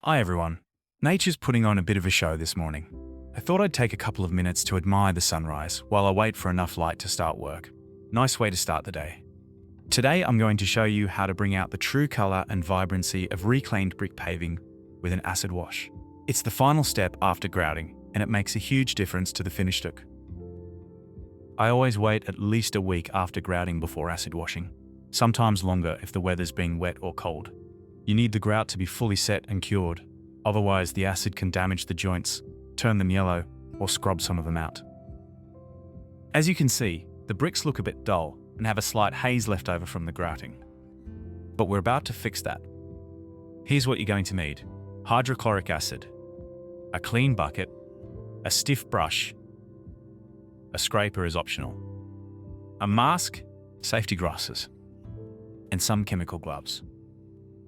Hi everyone. Nature's putting on a bit of a show this morning. I thought I'd take a couple of minutes to admire the sunrise while I wait for enough light to start work. Nice way to start the day. Today I'm going to show you how to bring out the true color and vibrancy of reclaimed brick paving with an acid wash. It's the final step after grouting, and it makes a huge difference to the finished look. I always wait at least a week after grouting before acid washing, sometimes longer if the weather's been wet or cold. You need the grout to be fully set and cured, otherwise the acid can damage the joints, turn them yellow, or scrub some of them out. As you can see, the bricks look a bit dull and have a slight haze left over from the grouting. But we're about to fix that. Here's what you're going to need: hydrochloric acid, a clean bucket, a stiff brush, a scraper is optional, a mask, safety glasses, and some chemical gloves.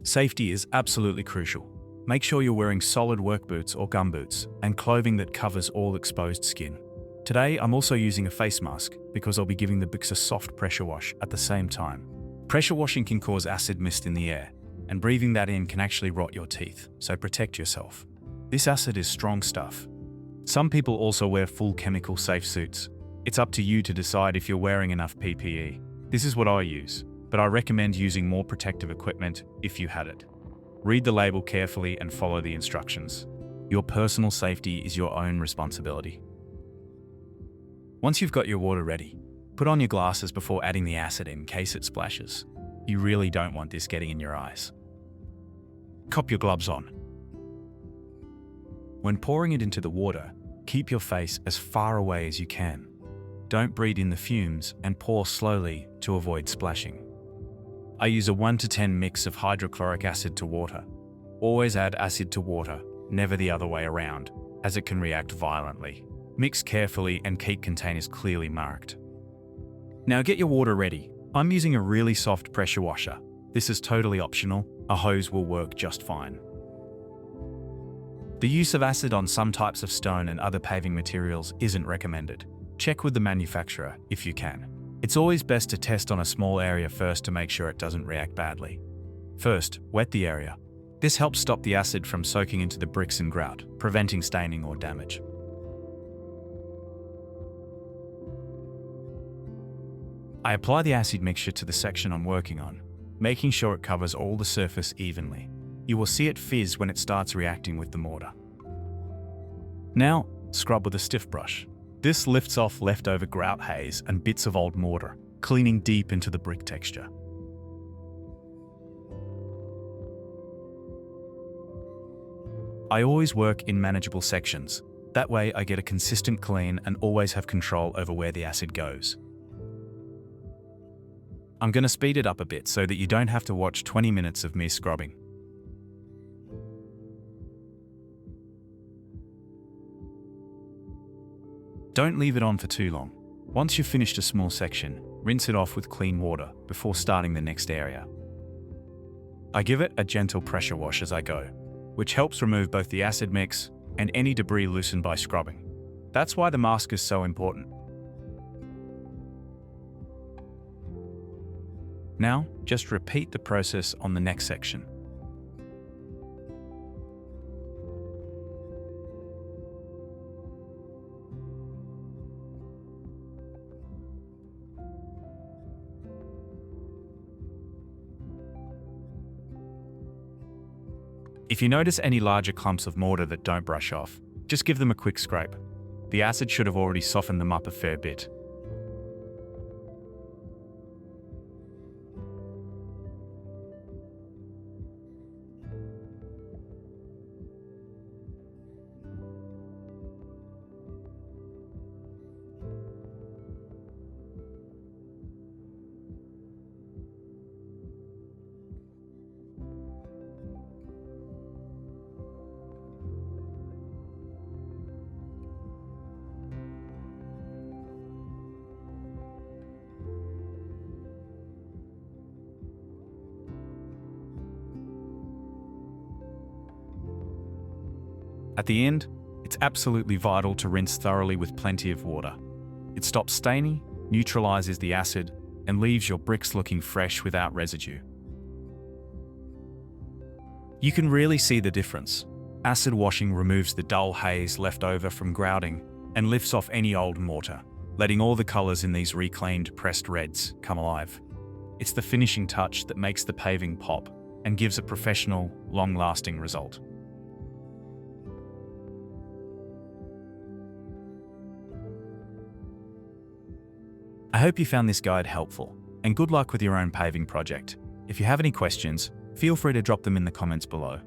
Safety is absolutely crucial. Make sure you're wearing solid work boots or gum boots and clothing that covers all exposed skin. Today, I'm also using a face mask because I'll be giving the bricks a soft pressure wash at the same time. Pressure washing can cause acid mist in the air, and breathing that in can actually rot your teeth, so protect yourself. This acid is strong stuff. Some people also wear full chemical safe suits. It's up to you to decide if you're wearing enough PPE. This is what I use, but I recommend using more protective equipment if you had it. Read the label carefully and follow the instructions. Your personal safety is your own responsibility. Once you've got your water ready, put on your glasses before adding the acid in case it splashes. You really don't want this getting in your eyes. Cop your gloves on. When pouring it into the water, keep your face as far away as you can. Don't breathe in the fumes and pour slowly to avoid splashing. I use a 1 to 10 mix of hydrochloric acid to water. Always add acid to water, never the other way around, as it can react violently. Mix carefully and keep containers clearly marked. Now get your water ready. I'm using a really soft pressure washer. This is totally optional. A hose will work just fine. The use of acid on some types of stone and other paving materials isn't recommended. Check with the manufacturer if you can. It's always best to test on a small area first to make sure it doesn't react badly. First, wet the area. This helps stop the acid from soaking into the bricks and grout, preventing staining or damage. I apply the acid mixture to the section I'm working on, making sure it covers all the surface evenly. You will see it fizz when it starts reacting with the mortar. Now, scrub with a stiff brush. This lifts off leftover grout haze and bits of old mortar, cleaning deep into the brick texture. I always work in manageable sections. That way I get a consistent clean and always have control over where the acid goes. I'm going to speed it up a bit so that you don't have to watch 20 minutes of me scrubbing. Don't leave it on for too long. Once you've finished a small section, rinse it off with clean water before starting the next area. I give it a gentle pressure wash as I go, which helps remove both the acid mix and any debris loosened by scrubbing. That's why the mask is so important. Now, just repeat the process on the next section. If you notice any larger clumps of mortar that don't brush off, just give them a quick scrape. The acid should have already softened them up a fair bit. At the end, it's absolutely vital to rinse thoroughly with plenty of water. It stops staining, neutralizes the acid, and leaves your bricks looking fresh without residue. You can really see the difference. Acid washing removes the dull haze left over from grouting and lifts off any old mortar, letting all the colours in these reclaimed pressed reds come alive. It's the finishing touch that makes the paving pop and gives a professional, long-lasting result. I hope you found this guide helpful, and good luck with your own paving project. If you have any questions, feel free to drop them in the comments below.